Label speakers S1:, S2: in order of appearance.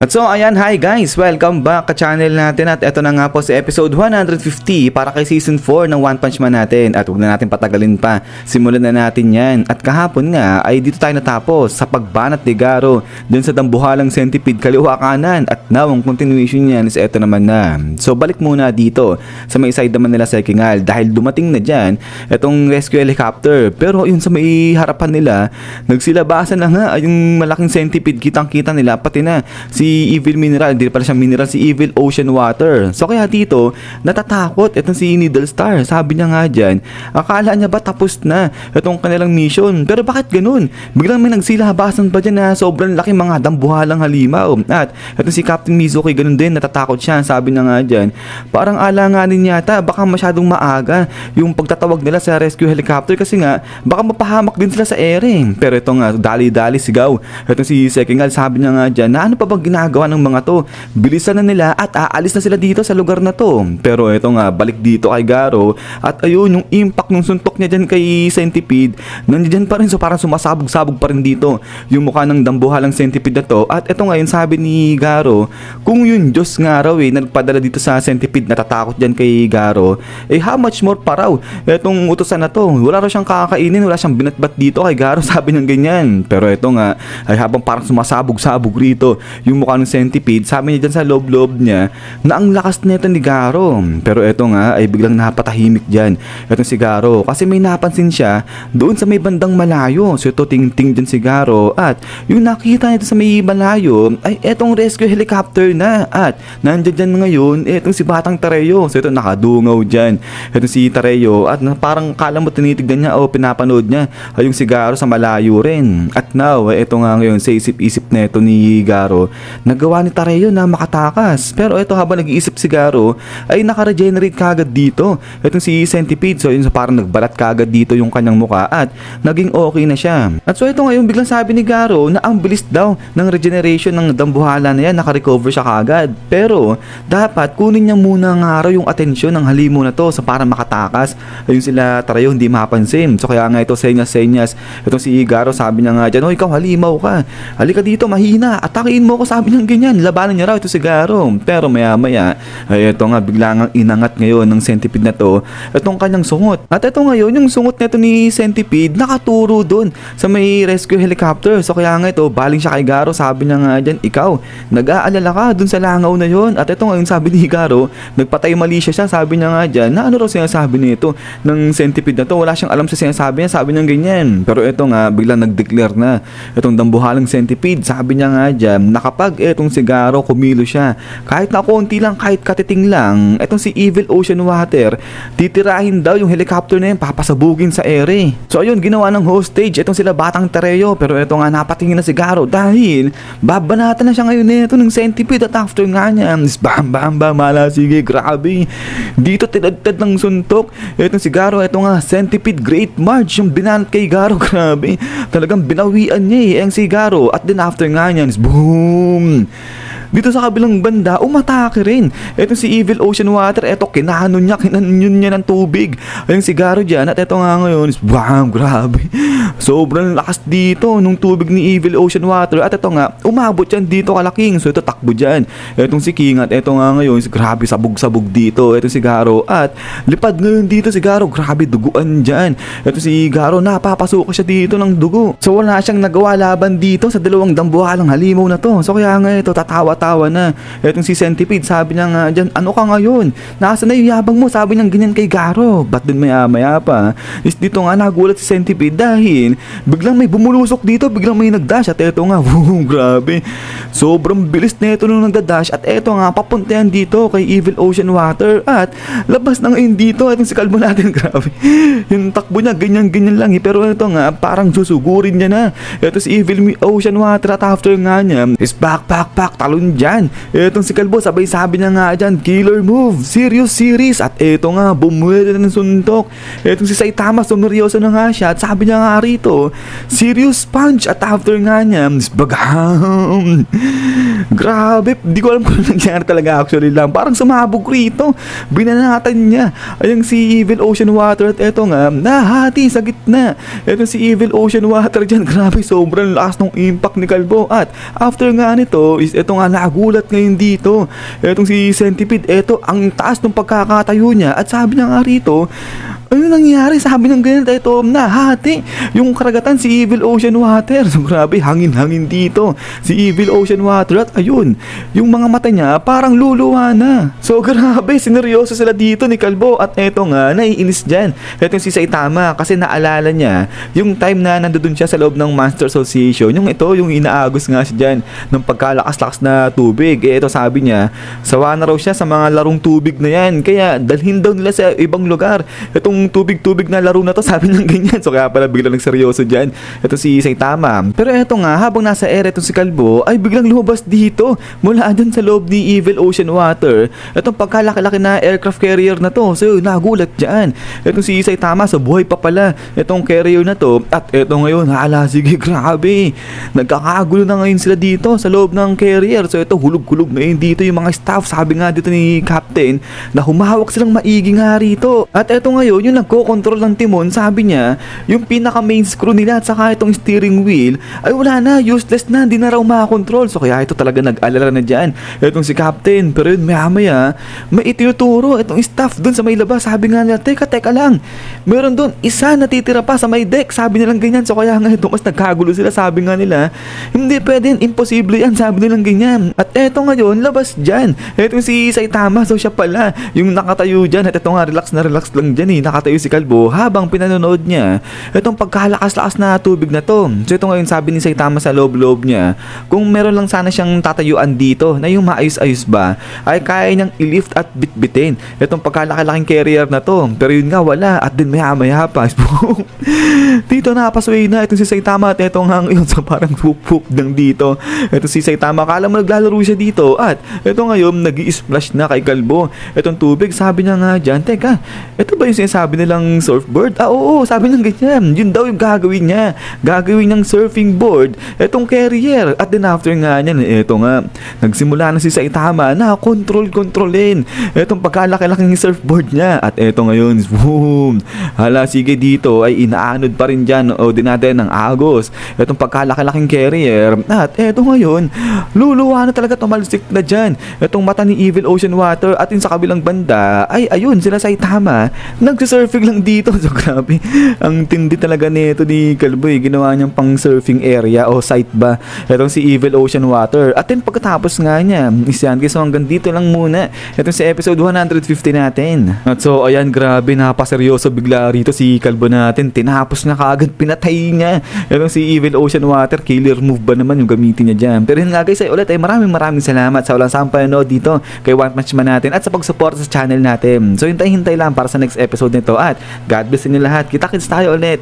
S1: At so ayan, hi guys! Welcome back ka channel natin at eto na nga po sa episode 150 para kay season 4 ng One Punch Man natin. At huwag na natin patagalin pa, simulan na natin yan. At kahapon nga ay dito tayo natapos sa pagbanat ni Garo dun sa dambuhalang centipede kaliwa kanan. At now ang continuation niyan is eto naman na. So balik muna dito sa may side naman nila sa Kingal dahil dumating na dyan etong rescue helicopter. Pero yun sa may harapan nila, nagsilabasan na nga yung malaking centipede, kitang kita nila pati na si Evil Mineral, hindi pala siya mineral, si Evil Ocean Water. So kaya dito, natatakot itong si Needle Star. Sabi niya nga dyan, akala niya ba tapos na itong kanilang mission? Pero bakit ganun? Biglang may nagsilabasan pa dyan na sobrang laki mga dambuhalang halimaw. At itong si Captain Mizuki, ganun din, natatakot siya. Sabi niya nga dyan, parang alanganin yata, baka masyadong maaga yung pagtatawag nila sa rescue helicopter kasi nga, baka mapahamak din sila sa ere. Pero ito nga, dali-dali sigaw. Itong si Sekingal, sabi niya nga dyan, na ano pa bang ginagawa ng mga to? Bilisan na nila at aalis na sila dito sa lugar na to. Pero ito nga, balik dito kay Garo at ayun, yung impact ng suntok niya dyan kay Centipede, nandiyan pa rin, so parang sumasabog-sabog pa rin dito yung mukha ng dambuhalang Centipede na to. At ito nga, yung sabi ni Garo, kung yung Diyos nga raw nagpadala dito sa Centipede, natatakot dyan kay Garo, how much more pa raw etong utusan na to? Wala raw siyang kakainin, wala siyang binatbat dito kay Garo, sabi ng ganyan. Pero ito nga, ay habang parang sumasabog-sabog rito yung mukha ng Centipede, sabi niya dyan sa loob-loob niya na ang lakas nito ni Garo. Pero ito nga ay biglang napatahimik dyan itong si Garo kasi may napansin siya doon sa may bandang malayo. So ito ting-ting dyan si Garo at yung nakita niya sa may malayo ay etong rescue helicopter na at nandiyan dyan ngayon etong si Batang Tareyo. So ito nakadungaw dyan etong si Tareyo at parang kala mo tinitignan niya o pinapanood niya ay yung si Garo sa malayo rin. At now ito nga ngayon sa isip-isip na ito ni Garo, nagawa ni Tareyo na makatakas. Pero ito habang nag-iisip si Garo ay naka-regenerate kagad dito itong si Centipede. So yun, so parang nagbalat kagad dito yung kanyang mukha at naging okay na siya. At so ito ngayon biglang sabi ni Garo na ang bilis daw ng regeneration ng dambuhala na yan, naka-recover siya kagad. Pero dapat kunin niya muna nga raw yung atensyon ng halimo na to sa para makatakas. Ayun sila Tareyo hindi mapansin. So kaya nga ito senyas itong si Garo, sabi niya nga dyan, oh ikaw halimaw ka, halika dito mahina, atakiin mo ko, sabi niya ganyan. Labanan niya raw ito si Garo. Pero maya ay ito nga biglang inangat ngayon ng Centipede na to itong kanyang sungot. At ito ngayon yung sungot nito ni Centipede nakaturo doon sa may rescue helicopter. So kaya nga ito baling siya kay Garo, sabi niya nga dyan, ikaw nag-aalala ka doon sa langaw na yon. At ito ngayon sabi ni Garo, nagpatay mali siya, sabi niya nga dyan na ano raw sinasabi nito ng Centipede na to, wala siyang alam sa sinasabi niya, sabi niya ganyan. Pero ito nga biglang nag-declare na itong dambuhalang Centipede, sabi niya nga dyan na kapag itong si Garo kumilo siya kahit na konti lang, kahit katiting lang, etong si Evil Ocean Water titirahin daw yung helicopter na yun, papasabugin sa ere. So ayun, ginawa ng hostage etong sila Batang Tareyo. Pero eto nga napatingin na si Garo dahil babanatan na siya ngayon nito ng Centipede. At after nga niya, bam mala, sige grabe dito tinadtad ng suntok etong si Garo. Eto nga Centipede Great March yung binanat kay Garo, grabe talagang binawian niya ang si Garo. At then after nga niya, boom, dito sa kabilang banda, umatake rin eto si Evil Ocean Water. Eto, kinanon niya ng tubig ayun si Garo dyan. At eto nga ngayon, bam, grabe sobrang lakas dito nung tubig ni Evil Ocean Water. At eto nga, umabot yan dito kalaking. So ito takbo dyan etong si King. At eto nga ngayon, grabe sabog-sabog dito eto si Garo. At lipad ngayon dito si Garo, grabe duguan dyan eto si Garo, napapasuko siya dito ng dugo. So wala siyang nagawa laban dito sa dalawang dambuhalang halimaw na to. So kaya nga ito, tatawa na etong si Centipede, sabi niya nga dyan, ano ka ngayon? Nasaan na yung yabang mo? Sabi niya ganyan kay Garo. Ba't dun maya pa is dito nga nagulat si Centipede dahil biglang may bumulusok dito, biglang may nagdash. At eto nga, grabe sobrang bilis na ito nung nagdadash. At eto nga, papuntayan dito kay Evil Ocean Water. At labas na ngayon dito etong si kalbo natin, grabe yung takbo niya, ganyan lang pero ito nga, parang susugurin niya na eto si Evil Ocean Water. At after nga niya is back talon dyan etong si Kalbo, sabi niya nga dyan, killer move, serious series. At eto nga, bumuwede na ng suntok etong si Saitama, sumeryoso na nga siya. At sabi niya nga rito, serious punch. At after nga niya, bagam, grabe, di ko alam kung nangyari talaga, actually lang parang sumabog rito, binanatan niya ayang si Evil Ocean Water. At eto nga, nahati sa gitna etong si Evil Ocean Water dyan, grabe sobrang lakas ng impact ni Kalbo. At after nga nito is eto nga, nagulat ngayon dito. Etong si Centipede, eto ang taas ng pagkakatayo niya at sabi niya nga rito, ano nangyari? Sabi ng ganyan, ito nahati yung karagatan si Evil Ocean Water. So grabe, hangin-hangin dito si Evil Ocean Water at ayun, yung mga mata niya parang luluwa na. So grabe, sineryoso sila dito ni Kalbo at eto nga, naiinis dyan. Eto yung si Saitama kasi naalala niya yung time na nandoon siya sa loob ng Monster Association. Yung ito, yung inaagos nga siya dyan ng pagkalakas-lakas na tubig. Ito sabi niya, sawa na raw siya sa mga larong tubig na yan. Kaya dalhin daw nila sa ibang lugar. Itong tubig-tubig na laro na to, sabi ng ganyan. So kaya pala biglang nagseryoso dyan ito si Saitama. Pero eto nga, habang nasa ere itong si Kalbo ay biglang lumabas dito mula dun sa loob ni Evil Ocean Water itong pagkalaki-laki na aircraft carrier na to. So nagulat dyan itong si Saitama, sa buhay pa pala itong carrier na to. At eto ngayon, hala, sige, grabe, nagkakagulo na ngayon sila dito sa loob ng carrier. So ito, hulog-hulog ngayon dito yung mga staff. Sabi nga dito ni Captain na humahawak silang maigi nga rito. At eto ngayon, yung nagko-control ng timon, sabi niya, yung pinaka main screw nila at saka itong steering wheel ay wala na, useless na, hindi na raw makakontrol. So kaya ito talaga nag-alala na dyan itong si Captain. Pero yun, maya-maya may itinuturo itong staff dun sa may labas. Sabi nga nila, teka lang, meron dun isa natitira pa sa may deck, sabi nilang ganyan. So kaya nga ito, mas nagkagulo sila. Sabi nga nila, hindi pwede, imposible yan, sabi nilang ganyan. At eto ngayon, labas dyan itong si Saitama. So siya pala yung nakatayo dyan. At eto nga, relax na relax lang dyan nakatayo si Kalbo habang pinanonood niya itong pagkalakas-lakas na tubig na to. So ito ngayon, sabi ni Saitama sa loob-loob niya, kung meron lang sana siyang tatayuan dito na yung maayos-ayos ba, ay kaya niyang i-lift at bitbitin itong pagkalaki-laking carrier na to. Pero yun nga, wala. At din maya-maya pa dito napasway na itong si Saitama. At ito nga ngayon, so parang poop lang dito ito si Saitama. Kala mo naglalaro siya dito. At ito ngayon, nag-i-splash na kay Kalbo itong tubig. Sabi niya nga dyan, teka, ito ba yung sinasabi nilang surfboard? Oo, sabi niya ganyan. Yun daw yung gagawin niya. Gagawin niyang surfing board itong carrier. At then after nga niyan, ito nga, nagsimula na si Saitama na kontrolin itong pagkalaki-laking surfboard niya. At ito ngayon, boom, hala, sige, dito ay inaanod pa rin dyan o din natin ng agos itong pagkalaki-laking carrier. At ito ngayon, luluwa na talaga, tumalsik na dyan itong mata ni Evil Ocean Water. At yun sa kabilang banda ay ayun, sila Saitama nagsisurfing lang dito. So grabe, ang tindi talaga nito ni Kalbo. Ginawa niyang pang surfing area o site ba itong si Evil Ocean Water. At then pagkatapos nga niya, isyan, so hanggang dito lang muna itong si episode 150 natin. At so ayan, grabe, napaseryoso bigla rito si Kalbo natin. Tinapos na kaagad, pinatay niya itong si Evil Ocean Water. Killer move ba naman yung gamitin niya dyan. Pero yun nga guys, ay ulit ay maraming salamat sa walang sampay dito kay One Punch Man natin at sa pagsuporta sa channel natin. So hintay lang para sa next episode nito at God bless inyo lahat. Kita-kits tayo ulit.